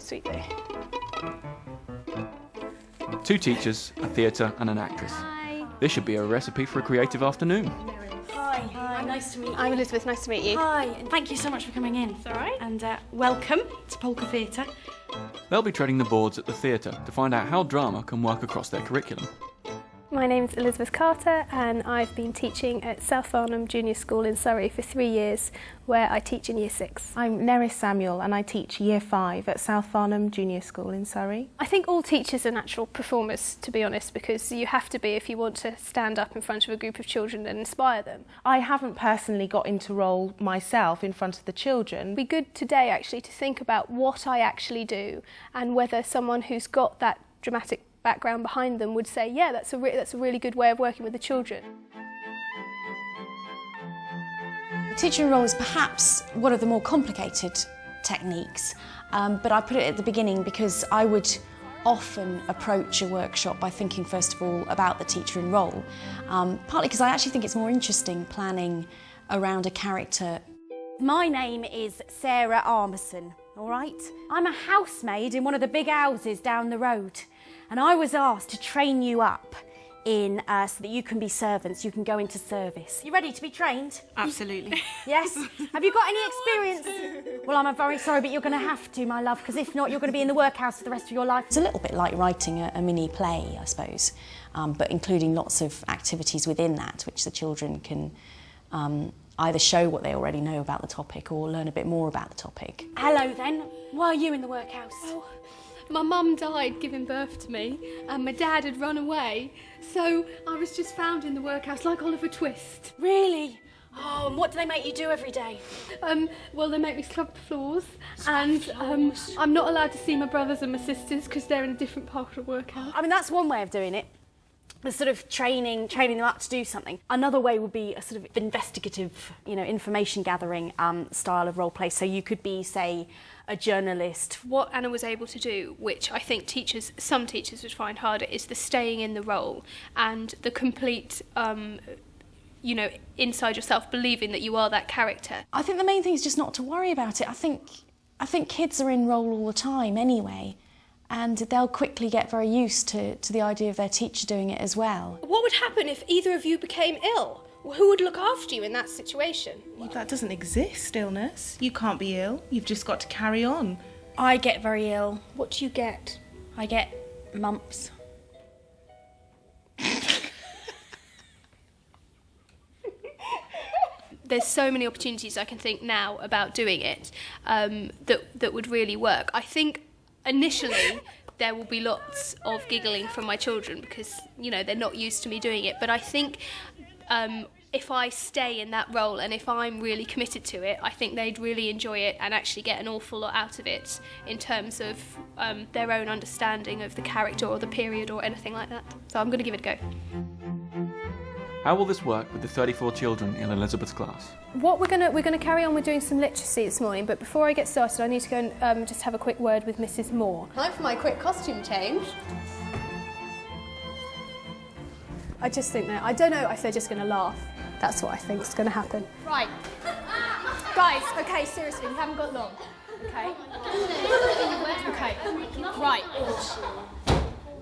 Sweet day. 2 teachers, a theatre and an actress. Hi. This should be a recipe for a creative afternoon. Hi, nice to meet you. I'm Elizabeth, nice to meet you. Hi, and thank you so much for coming in. It's all right. And welcome to Polka Theatre. They'll be treading the boards at the theatre to find out how drama can work across their curriculum. My name's Elizabeth Carter and I've been teaching at South Farnham Junior School in Surrey for 3 years, where I teach in Year 6. I'm Neris Samuel and I teach Year 5 at South Farnham Junior School in Surrey. I think all teachers are natural performers, to be honest, because you have to be if you want to stand up in front of a group of children and inspire them. I haven't personally got into role myself in front of the children. It'd be good today actually to think about what I actually do and whether someone who's got that dramatic background behind them would say, yeah, that's a really good way of working with the children. Teaching role is perhaps one of the more complicated techniques, but I put it at the beginning because I would often approach a workshop by thinking first of all about the teacher in role, partly because I actually think it's more interesting planning around a character. My name is Sarah Armisen, all right? I'm a housemaid in one of the big houses down the road, and I was asked to train you up in so that you can be servants, you can go into service. You ready to be trained? Absolutely. Yes? Have you got any experience? Well, I'm very sorry, but you're going to have to, my love, because if not, you're going to be in the workhouse for the rest of your life. It's a little bit like writing a mini play, I suppose, but including lots of activities within that, which the children can either show what they already know about the topic or learn a bit more about the topic. Hello then, why are you in the workhouse? Oh, my mum died giving birth to me and my dad had run away, so I was just found in the workhouse like Oliver Twist. Really? Oh, and what do they make you do every day? Well, they make me scrub the floors and I'm not allowed to see my brothers and my sisters because they're in a different part of the workhouse. I mean, that's one way of doing it. The sort of training them up to do something. Another way would be a sort of investigative, information gathering style of role play. So you could be, say, a journalist. What Anna was able to do, which I think some teachers would find harder, is the staying in the role and the complete, inside yourself, believing that you are that character. I think the main thing is just not to worry about it. I think kids are in role all the time anyway, and they'll quickly get very used to the idea of their teacher doing it as well. What would happen if either of you became ill? Who would look after you in that situation? That doesn't exist, illness. You can't be ill. You've just got to carry on. I get very ill. What do you get? I get mumps. There's so many opportunities I can think now about doing it that would really work. I think initially there will be lots of giggling from my children because, they're not used to me doing it. But I think if I stay in that role and if I'm really committed to it, I think they'd really enjoy it and actually get an awful lot out of it in terms of their own understanding of the character or the period or anything like that. So I'm going to give it a go. How will this work with the 34 children in Elizabeth's class? What we're going to carry on with doing some literacy this morning, but before I get started I need to go and just have a quick word with Mrs. Moore. Time for my quick costume change. I just think I don't know if they're just going to laugh. That's what I think is going to happen. Right. Guys, okay, seriously, we haven't got long. Okay? Okay, right.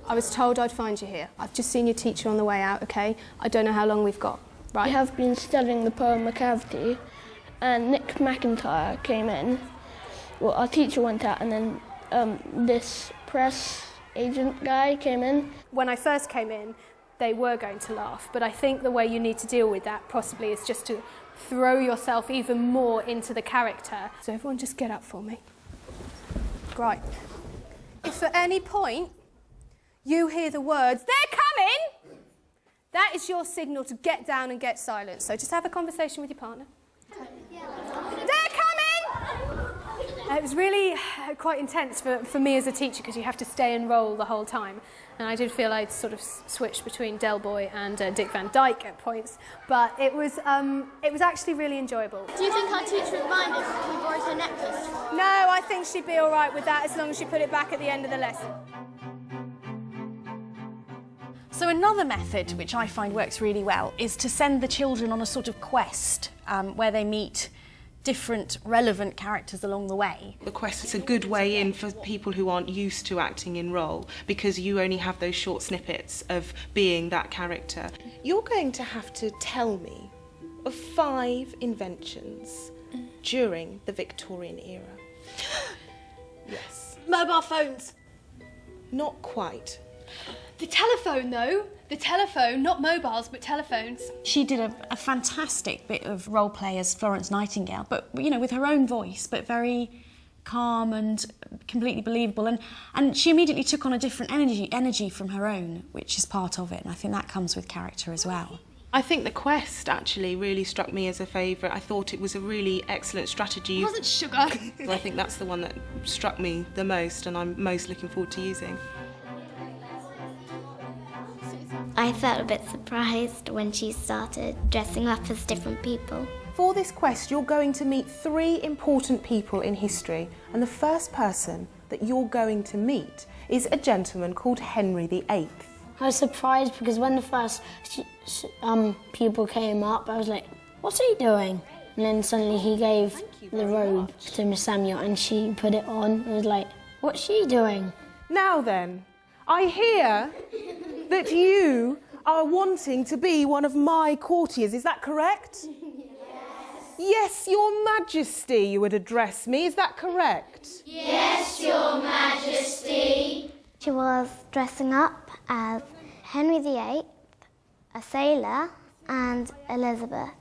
I was told I'd find you here. I've just seen your teacher on the way out, okay? I don't know how long we've got, right? We have been studying the poem Macavity, and Nick McIntyre came in. Well, our teacher went out, and then this press agent guy came in. When I first came in, they were going to laugh, but I think the way you need to deal with that possibly is just to throw yourself even more into the character. So everyone just get up for me. Right. If at any point you hear the words, "They're coming!" that is your signal to get down and get silent. So just have a conversation with your partner. Okay. They're coming! It was really quite intense for me as a teacher because you have to stay in role the whole time. And I did feel I'd sort of switched between Del Boy and Dick Van Dyke at points. But it was actually really enjoyable. Do you think our teacher would mind if we borrowed her necklace? No, I think she'd be all right with that as long as she put it back at the end of the lesson. So another method which I find works really well is to send the children on a sort of quest where they meet different relevant characters along the way. The quest is a good way in for people who aren't used to acting in role, because you only have those short snippets of being that character. You're going to have to tell me of 5 inventions during the Victorian era. Yes. Mobile phones. Not quite. The telephone, though. The telephone, not mobiles, but telephones. She did a fantastic bit of role play as Florence Nightingale, but, you know, with her own voice, but very calm and completely believable. And she immediately took on a different energy from her own, which is part of it. And I think that comes with character as well. I think the quest actually really struck me as a favourite. I thought it was a really excellent strategy. It wasn't sugar. I think that's the one that struck me the most and I'm most looking forward to using. I felt a bit surprised when she started dressing up as different people. For this quest, you're going to meet 3 important people in history, and the first person that you're going to meet is a gentleman called Henry VIII. I was surprised because when the first pupil came up, I was like, what's he doing? And then suddenly he gave the robe to Miss Samuel and she put it on. I was like, what's she doing? Now then, I hear that you are wanting to be one of my courtiers, is that correct? Yes. Yes, Your Majesty, you would address me, is that correct? Yes, Your Majesty. She was dressing up as Henry VIII, a sailor, and Elizabeth.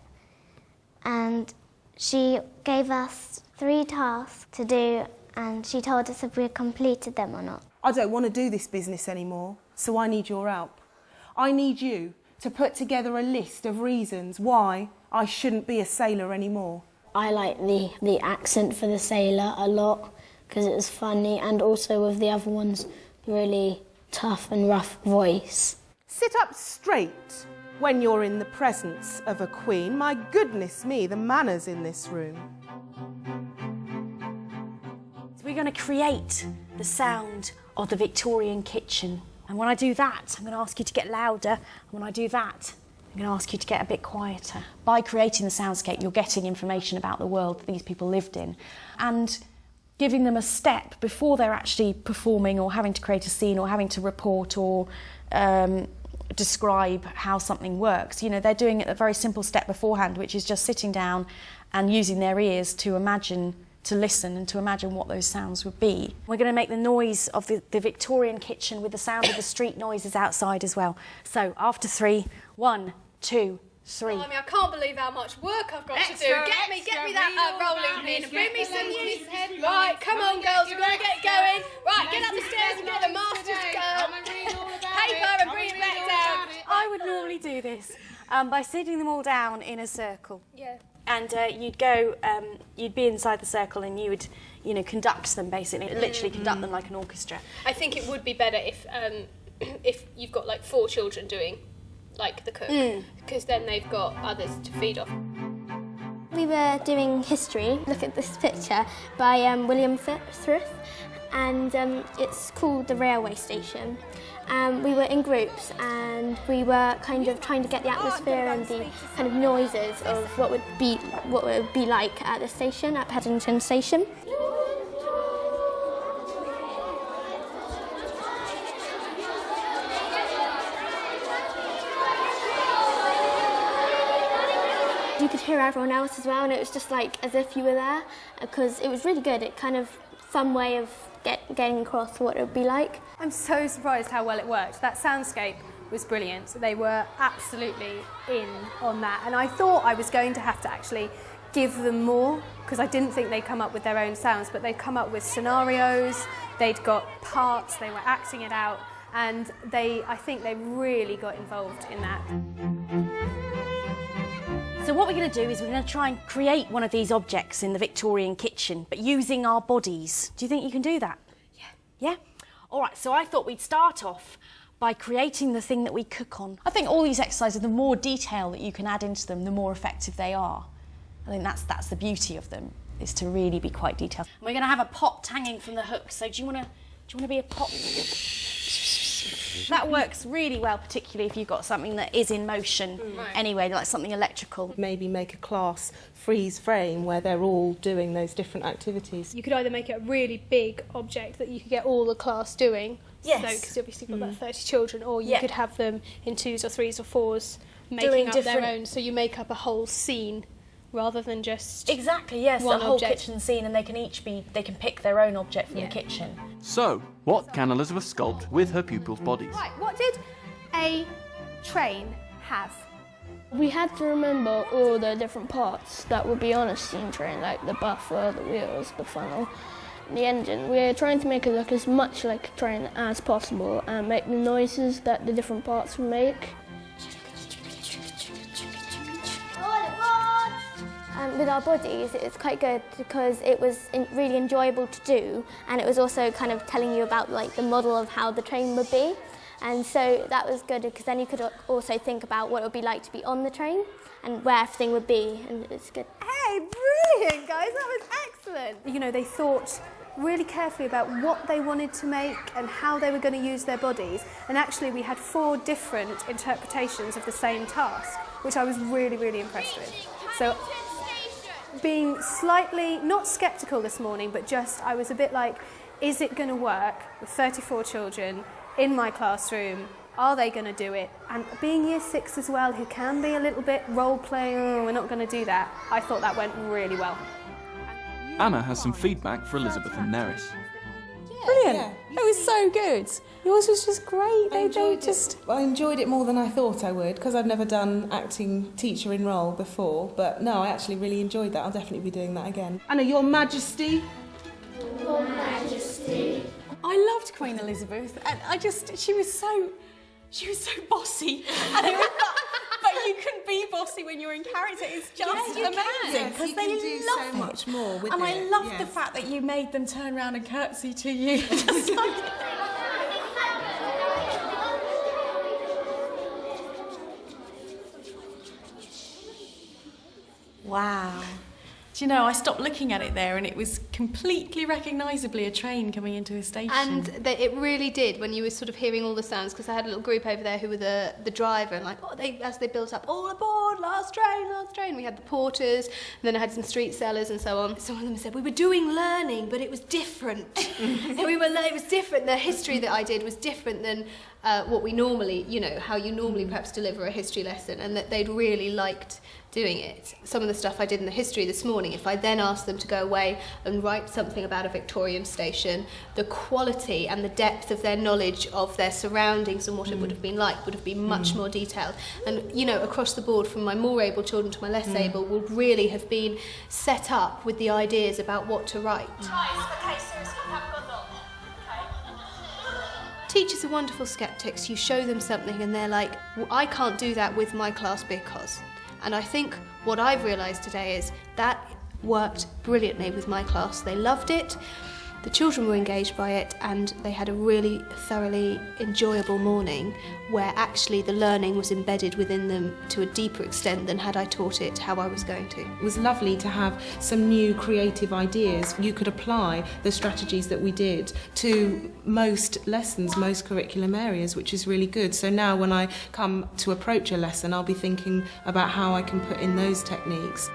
And she gave us 3 tasks to do, and she told us if we completed them or not. I don't want to do this business anymore, so I need your help. I need you to put together a list of reasons why I shouldn't be a sailor anymore. I like the accent for the sailor a lot because it was funny, and also with the other ones, really tough and rough voice. Sit up straight when you're in the presence of a queen. My goodness me, the manners in this room. So we're going to create the sound of the Victorian kitchen. And when I do that, I'm going to ask you to get louder. And when I do that, I'm going to ask you to get a bit quieter. By creating the soundscape, you're getting information about the world that these people lived in and giving them a step before they're actually performing or having to create a scene or having to report or describe how something works. You know, they're doing a very simple step beforehand, which is just sitting down and using their ears to imagine, to listen and to imagine what those sounds would be. We're going to make the noise of the Victorian kitchen with the sound of the street noises outside as well. So after 3, 1, 2, 3. I mean, I can't believe how much work I've got to do. Get me that rolling pin and bring me some news. Right, come on, girls, we've got to get going. Right, get up the stairs and get the master's paper and bring it back down. I would normally do this by sitting them all down in a circle. Yeah. And you'd go, you'd be inside the circle and you would, you know, conduct them basically, literally conduct them like an orchestra. I think it would be better if you've got like 4 children doing like the cook, because then they've got others to feed off. We were doing history. Look at this picture by William Thrift, and it's called the railway station. We were in groups and we were kind of trying to get the atmosphere and the kind of noises of what would be like at the station, at Paddington Station. You could hear everyone else as well, and it was just like as if you were there, because it was really good. It kind of fun way of getting across what it would be like. I'm so surprised how well it worked. That soundscape was brilliant. They were absolutely in on that, and I thought I was going to have to actually give them more, because I didn't think they'd come up with their own sounds, but they'd come up with scenarios, they'd got parts, they were acting it out, and I think they really got involved in that. So what we're going to do is we're going to try and create one of these objects in the Victorian kitchen, but using our bodies. Do you think you can do that? Yeah. Yeah? All right, so I thought we'd start off by creating the thing that we cook on. I think all these exercises, the more detail that you can add into them, the more effective they are. I think that's the beauty of them, is to really be quite detailed. And we're going to have a pot hanging from the hook, so do you want to be a pot? That works really well, particularly if you've got something that is in motion anyway, like something electrical. Maybe make a class freeze frame where they're all doing those different activities. You could either make it a really big object that you could get all the class doing, Yes. so because obviously you've got about 30 children, or you could have them in 2s or 3s or 4s making Doing up different- their own, so you make up a whole scene rather than just Exactly, yes, one the whole object. kitchen scene, and they can pick their own object from the kitchen. So, what can Elizabeth sculpt with her pupils' bodies? Right, what did a train have? We had to remember all the different parts that would be on a steam train, like the buffer, the wheels, the funnel, the engine. We're trying to make it look as much like a train as possible and make the noises that the different parts would make. With our bodies, it's quite good because it was really enjoyable to do, and it was also kind of telling you about like the model of how the train would be, and so that was good because then you could also think about what it would be like to be on the train and where everything would be, and it's good. Hey, brilliant, guys, that was excellent. You know, they thought really carefully about what they wanted to make and how they were going to use their bodies, and actually we had 4 different interpretations of the same task, which I was really, really impressed with. So, being slightly, not sceptical this morning, but just, I was a bit like, is it going to work with 34 children in my classroom? Are they going to do it? And being year 6 as well, who can be a little bit role-playing, we're not going to do that, I thought that went really well. Anna has some feedback for Elizabeth and Neris. Brilliant. It was so good. Yours was just great. I enjoyed it more than I thought I would because I've never done acting teacher in role before, but no, I actually really enjoyed that. I'll definitely be doing that again. Anna, Your Majesty. Your Majesty. I loved Queen Elizabeth, and she was so bossy. And but you can be bossy when you're in character. It's just amazing because they love so much more with and it. I love the fact that you made them turn around and curtsy to you. Just like... Wow. Do you know, I stopped looking at it there and it was completely recognisably a train coming into a station. And it really did when you were sort of hearing all the sounds, because I had a little group over there who were the driver, and like, as they built up, all aboard, last train. We had the porters, and then I had some street sellers and so on. Some of them said, we were doing learning, but it was different. It was different. The history that I did was different than what we normally, how you normally perhaps deliver a history lesson, and that they'd really liked doing it. Some of the stuff I did in the history this morning, if I then asked them to go away and write something about a Victorian station, the quality and the depth of their knowledge of their surroundings and what it would have been like would have been much more detailed. And, across the board, from my more able children to my less able, would really have been set up with the ideas about what to write. Okay, seriously, you haven't got long. Teachers are wonderful skeptics. You show them something and they're like, well, I can't do that with my class because... And I think what I've realised today is that worked brilliantly with my class. They loved it, the children were engaged by it, and they had a really thoroughly enjoyable morning where actually the learning was embedded within them to a deeper extent than had I taught it how I was going to. It was lovely to have some new creative ideas. You could apply the strategies that we did to most lessons, most curriculum areas, which is really good. So now when I come to approach a lesson, I'll be thinking about how I can put in those techniques.